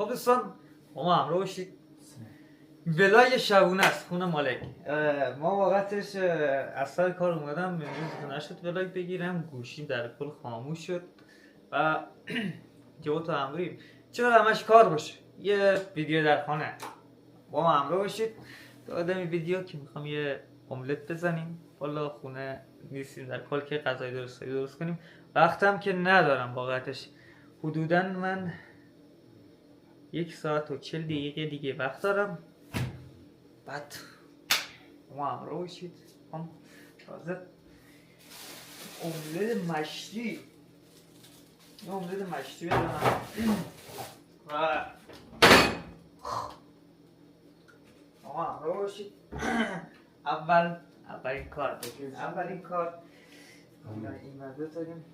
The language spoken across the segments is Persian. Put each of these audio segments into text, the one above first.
خب دوستان ما همراه باشید. ولای شبونه است خونه مالک. ما واقعتش از سر کار اومدم امروز نشد ولای بگیرم، گوشیم در کل خاموش شد و جو تو همراهیم. چرا همش کار باشه؟ یه ویدیو در خانه با ما همراه باشید. دادم این ویدیو که میخوام یه املت بزنیم. والا خونه نیستیم در کل که غذای درست کنیم. وقتم که ندارم واقعتش. حدوداً من 1 ساعت و 40 دقیقه دیگه وقت دارم. بعد ما همراه باشید. هم تازه املت مشتی بدونم و ما همراه باشید. اولین کار این مزه داریم.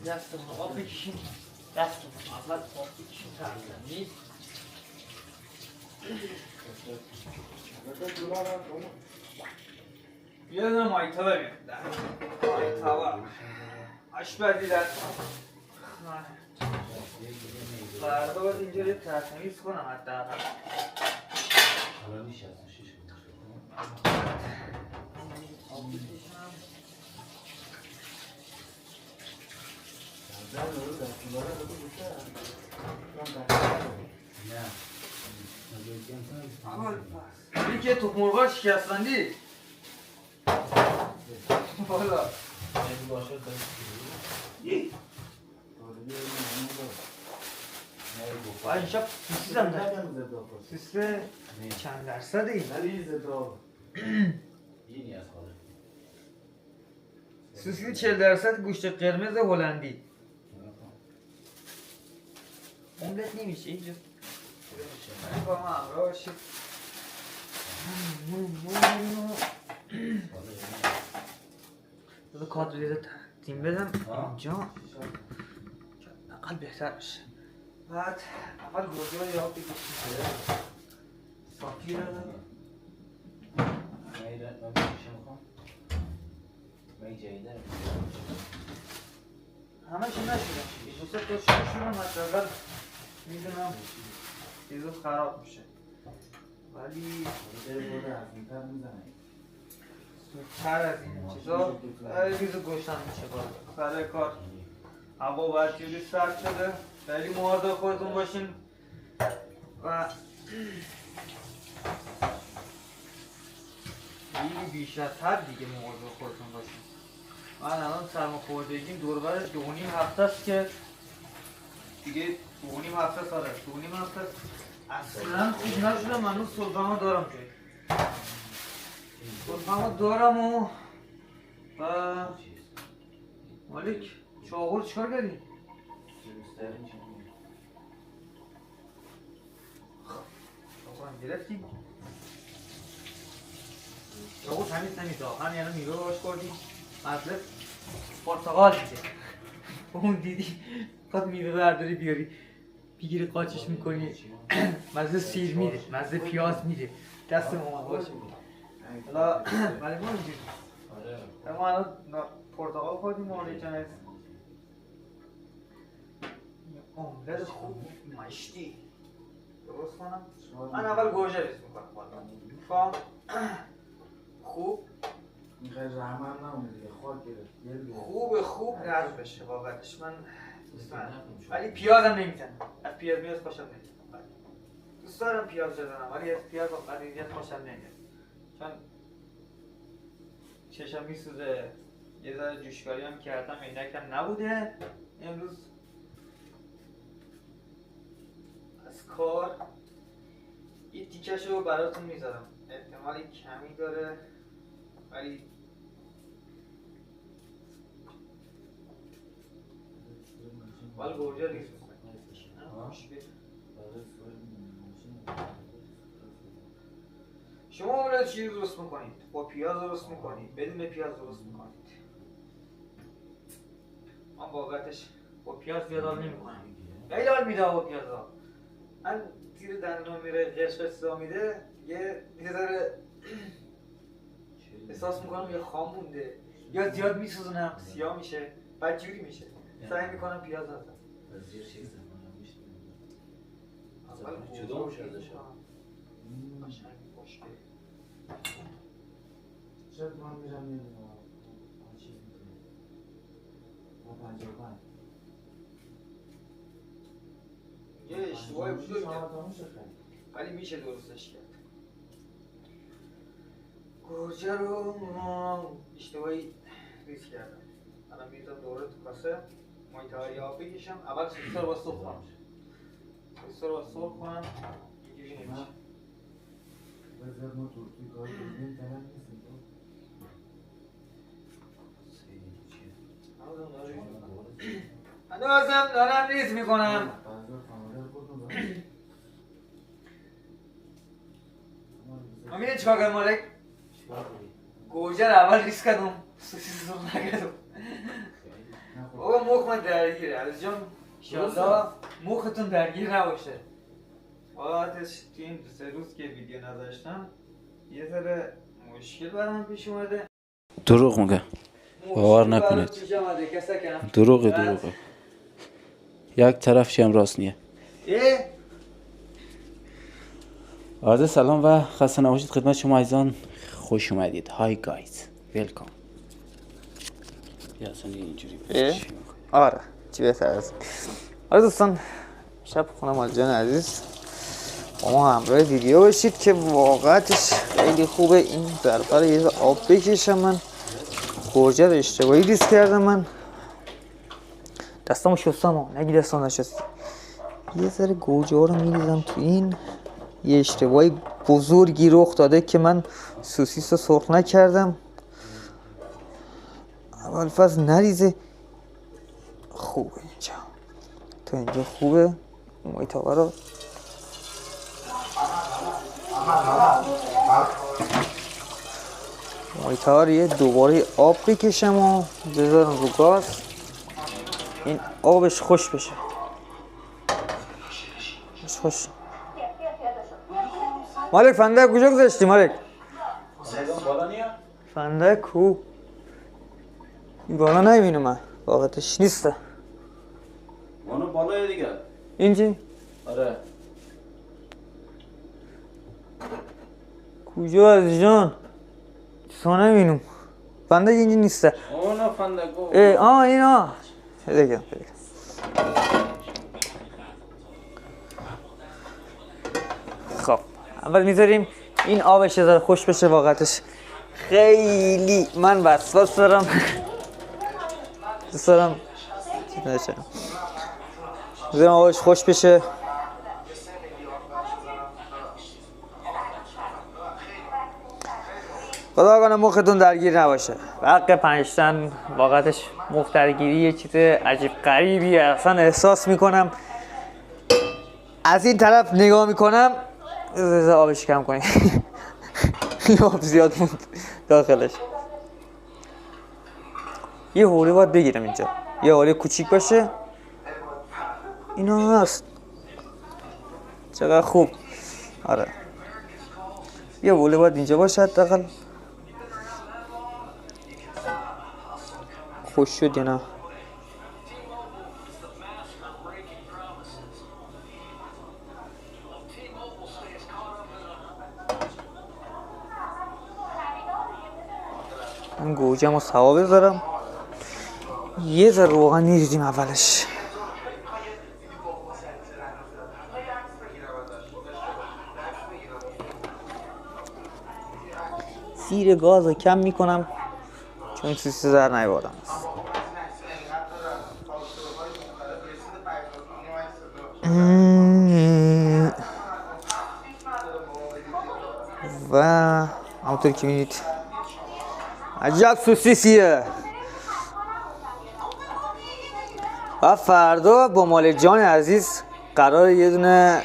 دستمون آب بکشیم. اول آب بکشیم ترزنی. یه دونه مایتا ببینیم. مایتا آشپزی در فردا باید اینجا رو ترتمیز کنم حداقل. آب بکشم. این که تخم مرغ شکستندی والا اینجا سوسیز هم دارم. سوسیز چند درصدی؟ سوسیز 40% گوشت قرمز هلندی. املت نمیشه اینجا. با ما همراه باشید. بذار کادر رو تیم بدم اینجا اقل بهتر بشه. بعد اول گوزه رو یاد بکشیم صافی رو همه چی نشدم. دوسته تو شدم حداقل میدونم یه روز خراب میشه ولی زودتر از این چیزا ریز گوشتن میشه. باید سر کار هوا باید جوری سرد شده. خیلی مواظب خودتون باشین و خیلی بیش از حد دیگه مواظب خودتون باشین. من الان سرماخوردگیم دوربر 2.5 هفته است که دیگه 2.5 هفته ساله. 2.5 هفته اصلا خوب نشدم. هنوز سلطه‌مو دارم که سلطه‌مو دارم و مالک چاقور چکار کردی؟ چاقور هم گرفتیم. چاقور تمیز نمیده. آخر یعنی میوه باش کردیم. مطلب پرتقال میده. اون دیدی خود میوه برداری بیاری بگیری قاچش میکنی. مزه سیر میده، مزه پیاز میده. دست مامان باشه حالا ولی ما اینجوری ما الان پرتقال خوردیم مالی جانست. املت خوب مشتی درست کنم. من اول گوجه ریز میکنم. میخوام خوب میخوای رحمم نمونه دیگه. خاک گرفت خوب نرد بشه واقعتش. من دوست دارم ولی پیاز هم نمیزنم. از پیاز خوشم نمیاد. دوست دارم پیاز بزنم ولی از پیاز قدیمیت خوشم نمیاد چون چشم میسوزه. یه ذره جوشکاری هم کردم عینکم نبوده امروز از کار. یه تیکشو براتون میذارم. احتمالی کمی داره ولی گوجه ریز میکنم. شما املت چی درست میکنید؟ با پیاز درست میکنید؟ بدون پیاز درست میکنید؟ من واقعتش با پیاز زیاد حال نمیکنم. خیلی حال میده با پیاز ها. من زیر دندون میره قشقش را میده یه ذره احساس میکنم یا خام مونده یا زیاد میسوزونم سیاه میشه بعد جوری میشه سعی میکنم پیاز نزنم زیر چیز اول جدا میشه ازش قشنگ خوشگل شاید من میرم یه چیز میکنم ما 55 یه اشتباهی بزرگ کرد میشه خیلی ولی میشه درستش کرد گوجه رو اشتباهی ریز کردم الان میریزم دوره تو کاسه مایته‌های آب بکشم اول سوسیس رو با سرخ کنم سوسیس رو با سرخ کنم اینجوری نمیشه بذار ما ترکی کار کنیم تمام نیستیم هنوزم دارم ریز میکنم میدونی چیکار کردم مالک؟ گوجه رو اول ریز کردم سوسیس رو نکردم بابا مخ من درگیره از جان انشالله مختون درگیر نباشه واقعتش تو این 2 روز که ویدیو نذاشتم یه ذره مشکل برام پیش اومده دروغ میگه باور نکنید دروغه یک طرفش هم راست نیه عرض سلام و خسته نباشید خدمت شما عزیزان خوش اومدید های گایز ویلکام یا اصلا اینجوری آره چی بهتر از آره دوستان شب خونم از جان عزیز با ما همراه ویدیو باشید که واقعتش خیلی خوبه این ظرفا رو یه آب بکشم من گوجه رو اشتباهی ریز کردم من دستامو شستم نگی دستام نشستی یه ذره گوجه ها رو میریزم تو این یه اشتباهی بزرگی رخ داده که من سوسیس رو سرخ نکردم اول فاز نریزه خوبه اینجا تا اینجا خوبه مایتابه رو مایتابه رو یه دوباره آب بکشم و بذارم رو گاز این آبش خوش بشه خوش مالک فنده کجا گذاشتی مالک؟ فنده کو؟ این بالا نمیبینم من واقعتش نیسته اونو بالای دیگه این چی؟ آره کجا از جان؟ چیزا نمیبینم فنده اینجا نیسته اونو فندگو اینا دیگه خب اول میذاریم این آبش یه ذره خوش بشه واقعتش خیلی من وسواس دارم دوست دارم چیز نشه میذاریم آبش خوش بشه خدا کنه مختون درگیر نباشه حق پنجتن واقعتش مخ درگیری یه چیز عجیب غریبیه اصلا احساس میکنم از این طرف نگاه میکنم آبش کم کنیم آب زیاد موند داخلش یه حوله باید بگیرم اینجا یه حوله کوچیک باشه اینا هست چقدر خوب آره یه حوله باید اینجا باشه حداقل خوش شد یا نه من گوجه رو سوا بذارم یه ذره روغن میریزیم اولش زیر گاز رو کم میکنم چون سوسیس در نیاوردم و همونطور که میبینید عجب سوسیسیه و فردا با مال جان عزیز قرار یه دونه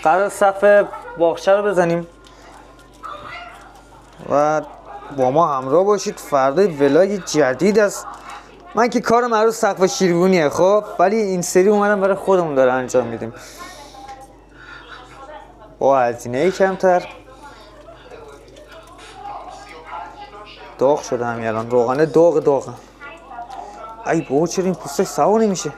قرار صف باغچه رو بزنیم و با ما همراه باشید فردا ولاگ جدید است من که کارم عروس سقف شیرگونیه خب ولی این سری اومدم برای خودمون داره انجام میدیم با هزینه کمتر داغ شده همین الان، روغنه داغه. ای بابا چرا این پوستش سوا نمیشه؟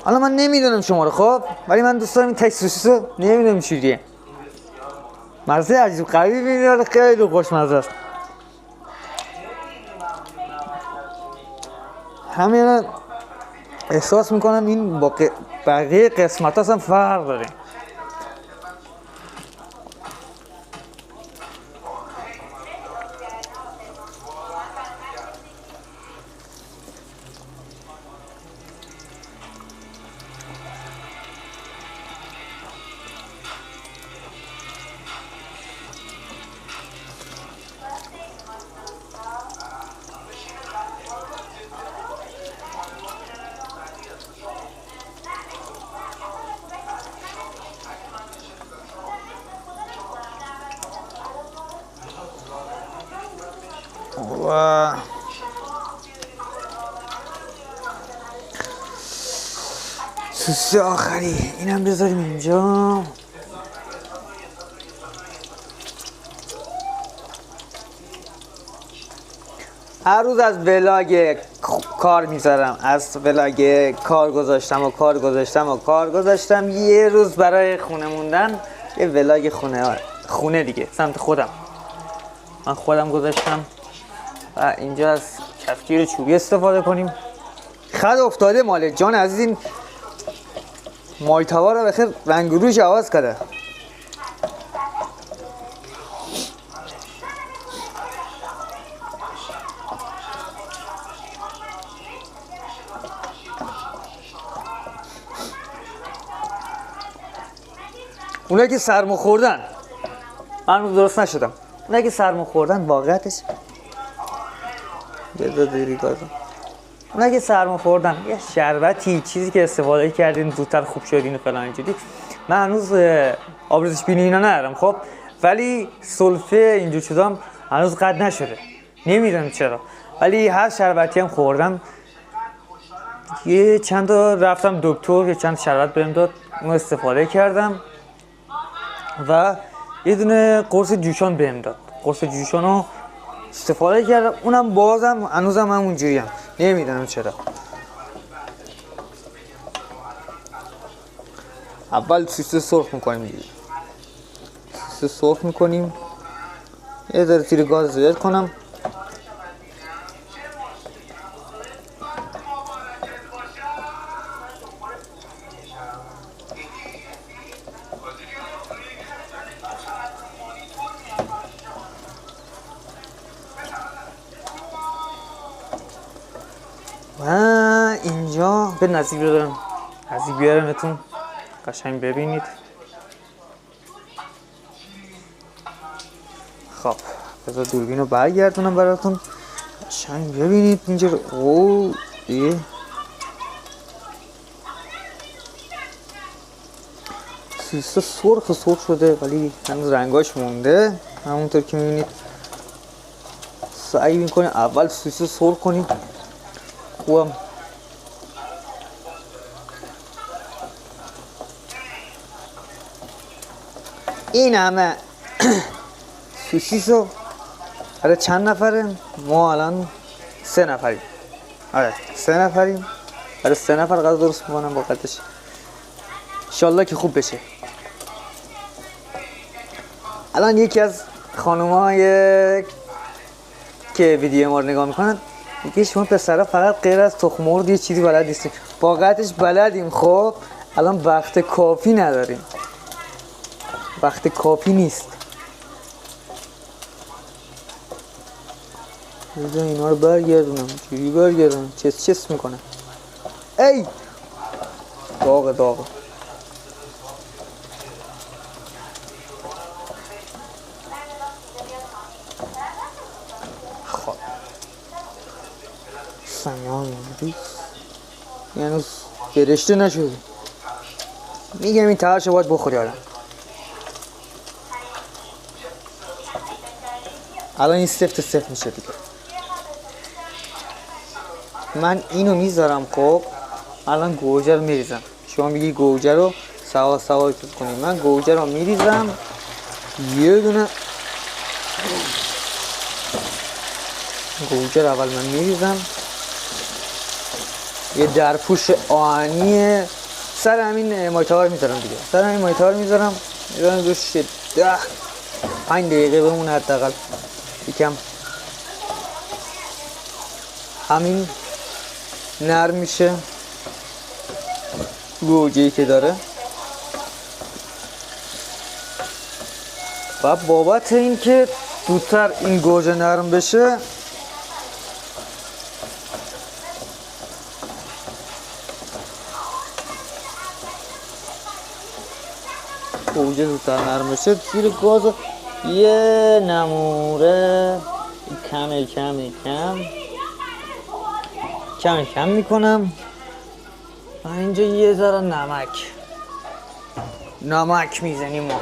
حالا من نمیدونم شما رو خب، ولی من دوست دارم این تک سوسیسو نمیدونم چجوریه. مزه عجیب غریبی میده، خیلی خوشمزه است. همین احساس میکنم این با بقیه قسمت هاست هم فرق داره. و سوسیس آخری اینم بذاریم اینجا. هر روز از ولاگ کار میذارم، از ولاگ کار گذاشتم یه روز برای خونه موندن، یه ولاگ خونه دیگه سمت خودم من خودم گذاشتم. و اینجا از کفگیر چوبی استفاده کنیم. خد افتاده مال جان عزیز، این مایتابا رو بخیر رنگ و روش عوض کرده. اونایی که سرما خوردن، من درست نشدم، اونایی که سرما خوردن واقعیتش اونایی که سرما خوردن یه شربتی چیزی که استفاده کردین زودتر خوب شدین و فلان اینجوری. من هنوز آبریزش بینی اینا ندارم خب، ولی سلفه اینجور چیزام هنوز قد نشده، نمیدونم چرا، ولی هر شربتی هم خوردم. یه چند تا رفتم دکتر، یه چند شربت بهم داد، اون استفاده کردم و یه دونه قرص جوشان بهم داد. قرص جوشانو استفاده کردم، اونم بازم هنوزم همونجوری هم، نمیدونم چرا. اول سوسیس سرخ میکنیم دیگه، سوسیس سرخ میکنیم. یه ذره تیر گاز زیاد کنم. و اینجا به نزدیک بیارم، نزدیک بیارمتون قشنگ ببینید. خب بذار دوربین رو برگردونم براتون قشنگ ببینید اینجا. اوه دیگه سوسیس سرخ شده ولی هنوز رنگاش مونده. همونطور که میبینید سعی میکنه اول سوسیس سرخ کنیم. خوبم این همه سوسیسو برای چند نفره؟ ما الان 3 نفریم. آره 3 نفریم، برای 3 نفر غذا درست میکنم واقعتش. انشالله که خوب بشه. الان یکی از خانوم‌های که ویدیو ما رو نگاه میکنن میگه شما پسرا فقط غیر از تخم مرغ یه چیزی بلد نیستین. واقعیتش بلدیم خب، الان وقت کافی نداریم، وقت کافی نیست. بذار اینا رو برگردونم، جوری برگردونم چس میکنه. ای داغ خب سمیان یعنی برشته نشده. میگم این تهرشو باید بخوری آدم. الان این سفت میشه دیگه. من اینو میذارم خب، الان گوجه رو میریزم. شما میگی گوجه رو سوا کنید. من گوجه رو میریزم یه دونه گوجه رو اول من میریزم، یه درپوش آهنی سر همین مایتابر میذارم دیگه، سر همین مایتابر میذارم میذارم روش 5 دقیقه بمونه حداقل یکم همین نرم میشه گوجه‌ای که داره. و بابت این که زودتر این گوجه نرم بشه گوجه زودتر نرم بشه زیر گاز یه نموره کم میکنم. و اینجا یه ذره نمک میزنیم ما.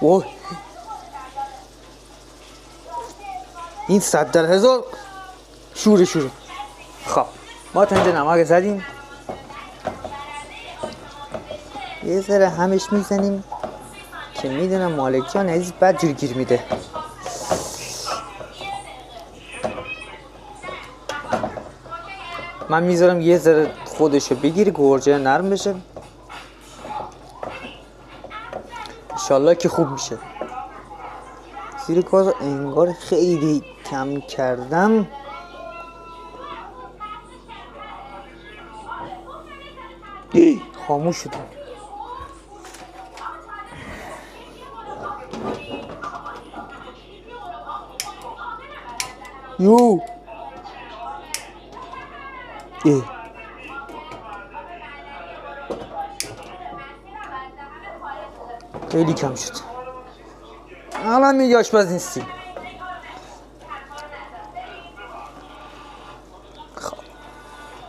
اوه این 100,000 شوره. خب ما تا اینجا نمک زدیم، یه ذره همش میزنیم که میدونم مالک جان عزیز بد جور گیر میده. من میذارم یه ذره خودشو بگیره گوجه نرم بشه، انشالله که خوب میشه. زیر گاز انگار خیلی کم کردم. خاموش شدم. یو خیلی کم شد. الان میگه آشپز نیستی. خب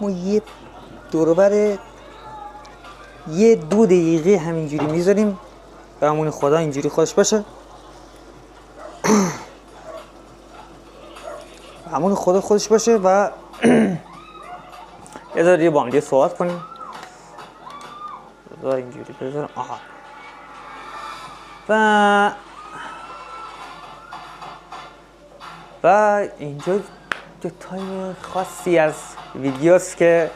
ما یه دوربر یه 2 دقیقه همینجوری میذاریم به همون خدا اینجوری خودش باشه. همون خدا خودش باشه و یه ذره با هم دیگه صحبت کنیم. بذار اینجوری بذارم. آها. و اینجا دو تایم خاصی از ویدیوست که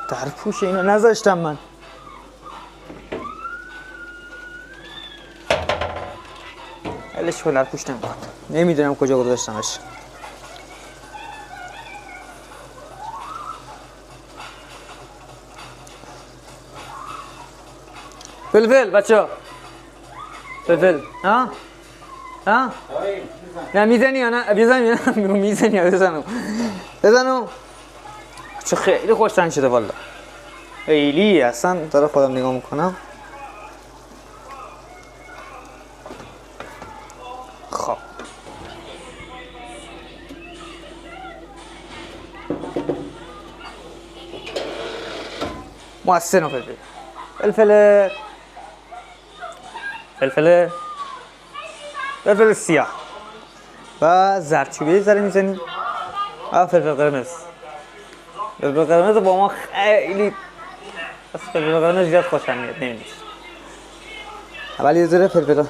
در پوش اینو نذاشتم من. الش کن در پوش نمیخواد، نمیدونم کجا گذاشتمش. فلفل بچه فلفل ها نه میزنی یا نه بزنم چه خیلی خوشتن شده والا، خیلی اصلا داره خودم نگاه میکنم. خب موثر فلفل سیاه و زردچوبه ذره میزنیم و فلفل قرمز با ما خیلی بس فلفل قرمز زیاد خوشم میاد نمیدونم. اول یه ذره فلفل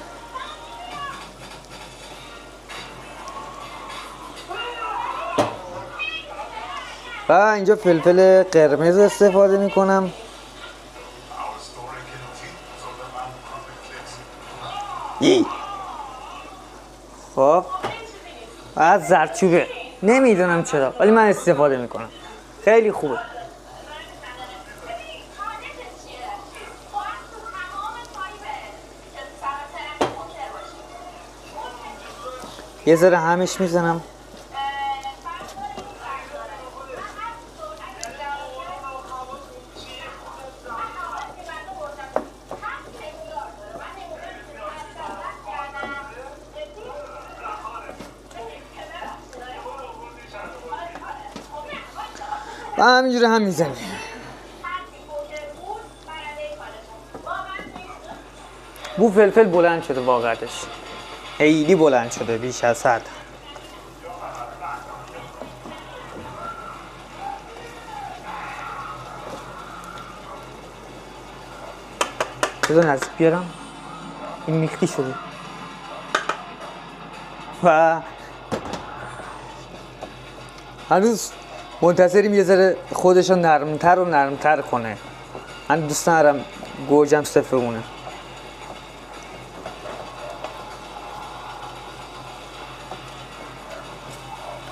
و اینجا فلفل قرمز استفاده میکنم. خب بعد زردچوبه نمیدونم چرا ولی من استفاده میکنم، خیلی خوبه. یه ذره همش میزنم. و همینجوری هم میزنیم. بو فلفل بلند شده واقعتش، خیلی بلند شده بیش از حد. بذار نزدیک بیارم. این میختی شده و هنوز منتظریم یه ذره خودشو نرمتر و نرمتر کنه. من دوست ندارم گوجم صفر بمونه.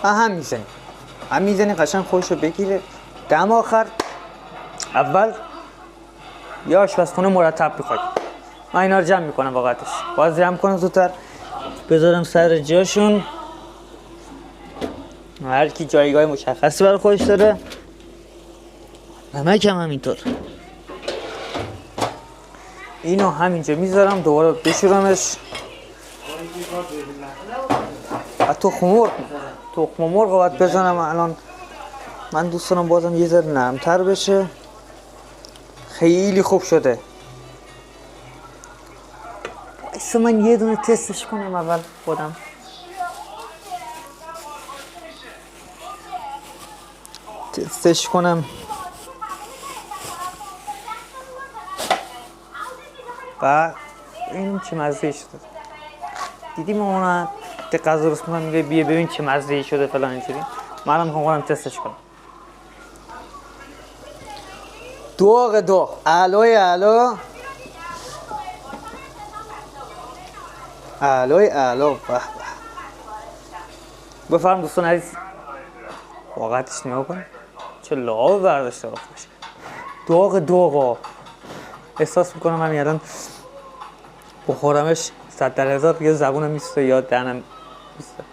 هم میزنی قشنگ خودشو بگیره. دم آخر اول یا آشپزخونه مرتب میخواد. من اینا رو جمع میکنم واقعتش. باز جمع کنم زودتر بذارم سر جاشون. هر کی جایگاه مشخصی برای خودش داره. نمک هم همینطور. اینو همینجا میذارم دوباره بشورمش. تخم مرغ باید بزنم الان. من دوست دارم بازم یه ذره نرمتر بشه. خیلی خوب شده. ایسا من یه دونه تستش کنم اول خودم. تستش کنم و این چه مزه‌ای شده. دیدی مامانت که غذا درست می‌کنه میگه بیا ببین چه مزه‌ای شده فلان اینجوری. منم می‌خوام تستش کنم. دو الوی به به. بفرم دوستان عزیز. واقعتش نگاه کن چه لعاب برداشته رو خوش. داغ احساس میکنم من الان بخورمش 100,000 یه زبونم میسته یا دهنم میسته.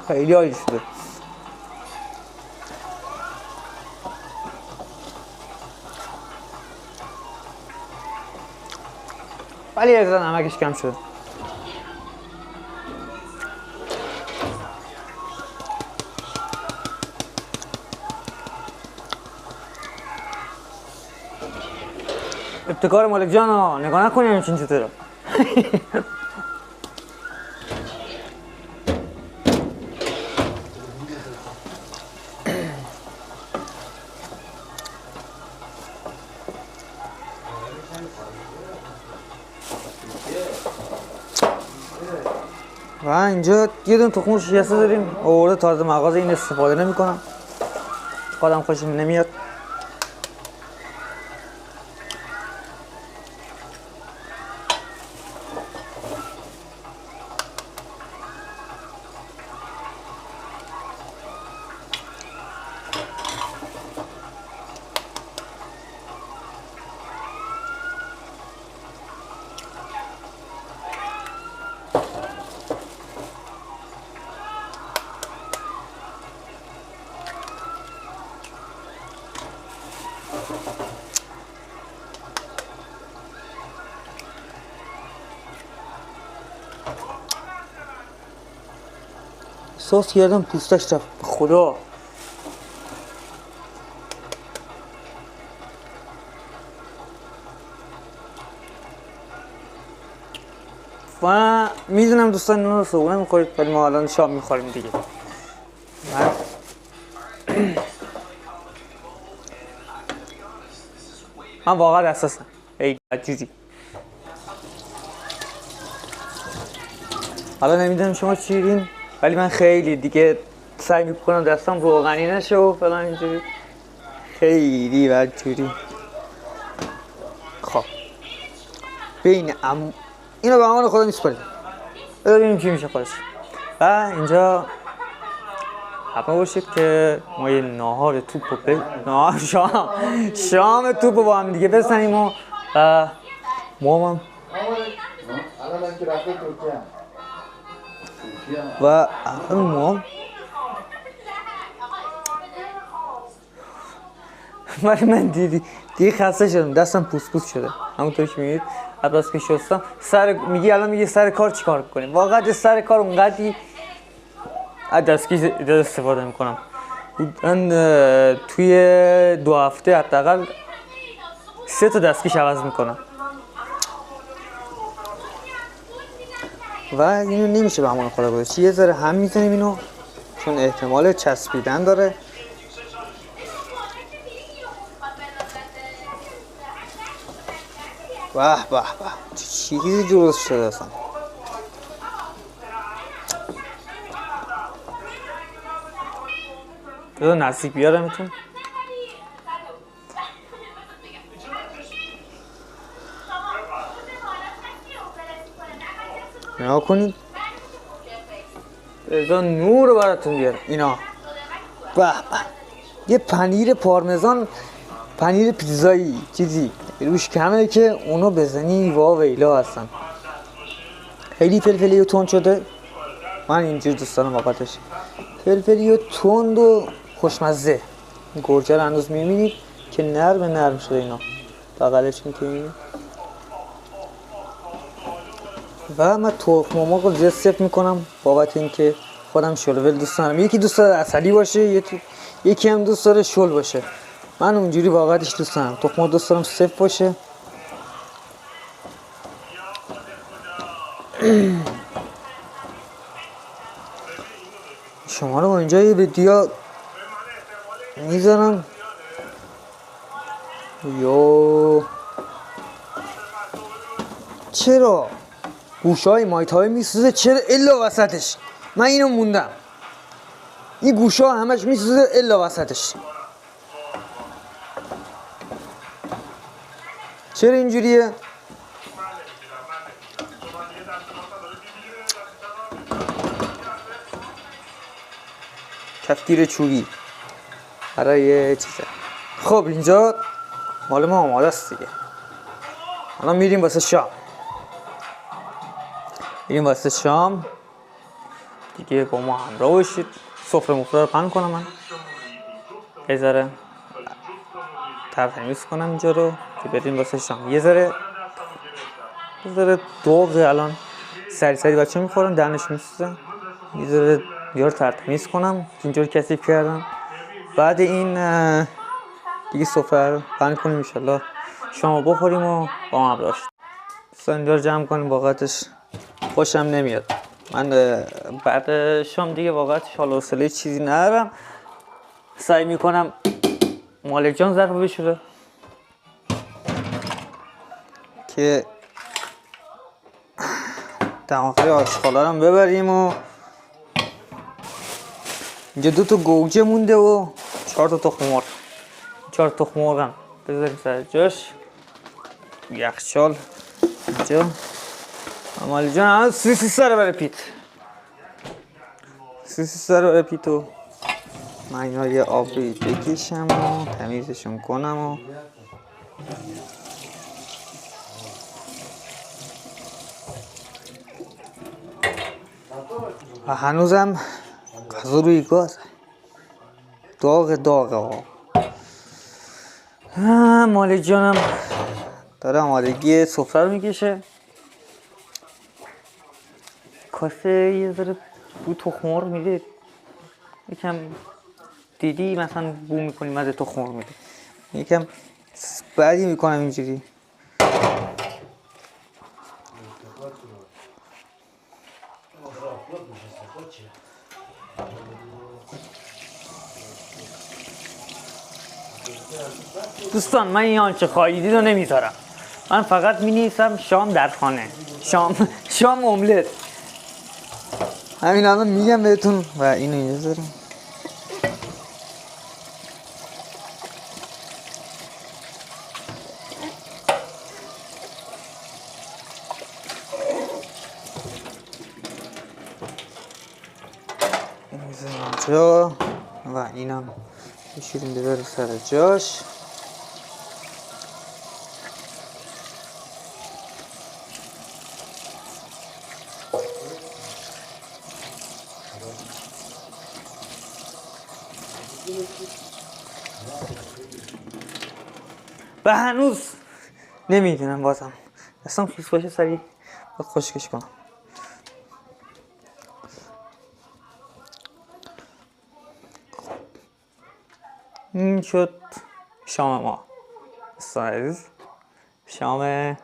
خیلی عالی شده. ولی از نمکش کم شده. ابتکار مالک جان ها نگاه نکنیم همچین چطوره. و اینجا یه دونه تخم شکسته داریم. آورده تازه مغازه این استفاده نمی کنم. خودم خوشم نمیاد. سس کردم پوستش رفت خدا. و میدونم دوستان اینو صبحونه میخورید ولی ما الان شام میخوریم دیگه. من واقعا حساسم. ای عجیزی. حالا نمیدونم شما چی دیدین ولی من خیلی دیگه سعی میکنم دستم روغنی نشه و فلان اینجوری. خیلی بدجوری. خب بین اینو به امان خدا میسپاریم. ببینیم چی میشه خودش. و اینجا حتما باشید که ما یه ناهار توپ رو شام توپ رو با هم دیگه بزنیم و موام و الان موام ولی من دیگه خسته شدم. دستم پوس شده همونطور که میگید. قبل از که شستم الان میگه سر کار چیکار کنیم. واقعا سر کار اونقدی از دستکش استفاده میکنم. من توی 2 هفته حداقل 3 تا دستکش عوض میکنم و اینو نمیشه به همون خدا گذاشت. یه ذره هم میزنیم اینو چون احتمال چسبیدن داره. به به به چه چیزی درست شده اصلا. بذار نزدیک بیارمتون. نگاه کنید بذار نور رو براتون بیارم. اینا. به به یه پنیر پارمزان، پنیر پیتزایی چیزی روش کمه که اونو بزنی وا ویلا هستن. خیلی فلفلی و تند شده. من اینجور دوست دارم واقعتش. فلفلی و تند و خوشمزه. گرجه رو هنوز میبینید که نرم شده اینا. بغلش میکنید. و من تخم مرغ رو زیاد سفت میکنم بابت اینکه خودم شلول دوست دارم. یکی دوست داره عسلی باشه، یکی هم دوست داره شل باشه. من اونجوری واقعتش دوست دارم. تخم مرغ دوست دارم سفت باشه. شما رو اینجا یه ویدیو میذارم. یو چرا گوشهای مایتای میسوزه؟ چرا الا وسطش؟ من اینو موندم. این گوشه ها همش میسوزه الا وسطش. چرا اینجوریه؟ کفگیر چوبی برای چیزه. خب اینجا مال ما آماده است دیگه. الان میریم واسه شام. دیگه با ما همراه باشید. سفره مفره رو پهن کنم. من یه ذره تمیز کنم اینجا رو که بریم واسه شام. یه ذره دوغه. الان سری بچه میخورن دهنش میسوزن. یه ذره بیار تمیز کنم اینجور کثیف کردم. بعد این دیگه سفره رو پهن کنیم انشالله شام رو بخوریم و با ما همراه شید. اینجا رو جمع کنیم. واقعتش خوشم نمیاد. من بعد شام دیگه واقعتش حال و حوصله چیزی ندارم. سعی میکنم مالک جان ظرف بشوره که دماغه آشغالا رو ببریم. و اینجا 2 تا گوجه مونده و 4 تا تخم مرغ. 4 تخم مرغ هم بذاریم سر جاش. یخچال اینجا. مالک جان هم سوسی سر برای پیت. و من اینا یه آبی بکشم و تمیزشون کنم. و هنوزم غذا روی گاز داغه. مالک جانم داره آمادگی سفره رو میکشه. کاسه یه ذره بو تخم مرغ میده. یکم دیدی مثلا بو میکنی مزه تخم مرغ میده. یکم بعدی میکنم اینجوری. دوستان من این آنچه خواهیدید رو نمیذارم. من فقط مینویسم شام در خانه. شام املت. همین الان میگم بهتون. و اینو اینجا داریم. اینجا و اینم میشوریم بذاره سر جاش. و هنوز نمیدونم بازم اصلا خیس باشه سریع باید خشکش کنم. این شد شام ما. دوستان عزیز شام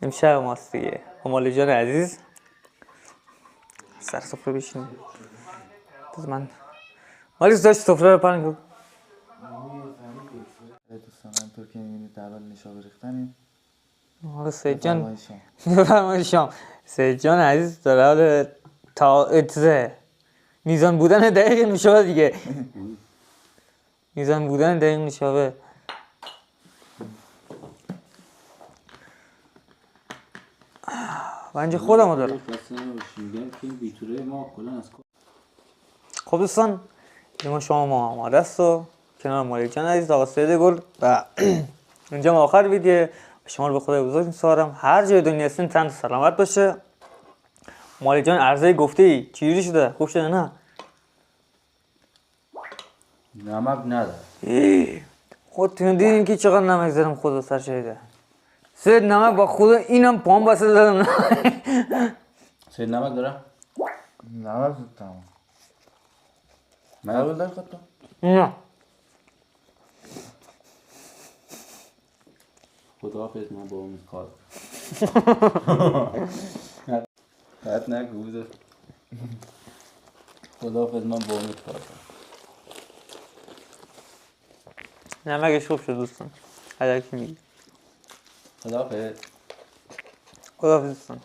امشب ماست دیگه. مالی جان عزیز سر سفره بشین. بذار من مالی داشت سفره رو پرن کن. دوستان همطور که میبینید در حال نشابه ریختنیم. حالا سید جان بفرمایید شام. بفرمایید شام. سید جان عزیز در حال میزان بودن دقیق نوشابه دیگه. میزان بودن دقیق نوشابه. بنج خودم رو دارم. خب دوستان ما شما ما آماده است و کنار مالی جان عزیز آقا سید گل و اینجا ما آخر ویدیو شما رو به خدای بزرگ می‌سپارم. هر جای دنیا هستین تن سلامت باشه. مالی جان عرضه گفتی چجوری شده؟ خوب شده نه؟ نمک نداره. خودتون دیدین که چقدر نمک زدم خدا سر شهیده. سید نمک با خدا اینم پام بسته زدم. سید نمک داره؟ نمک زود تمام. قبول داری خود تو؟ نه خداحافظ من با امید کار قد نگو بذار. خداحافظ من با امید کار نمکش خوب شد دوستان. هر کی میگه خداحافظ. خداحافظ دوستان.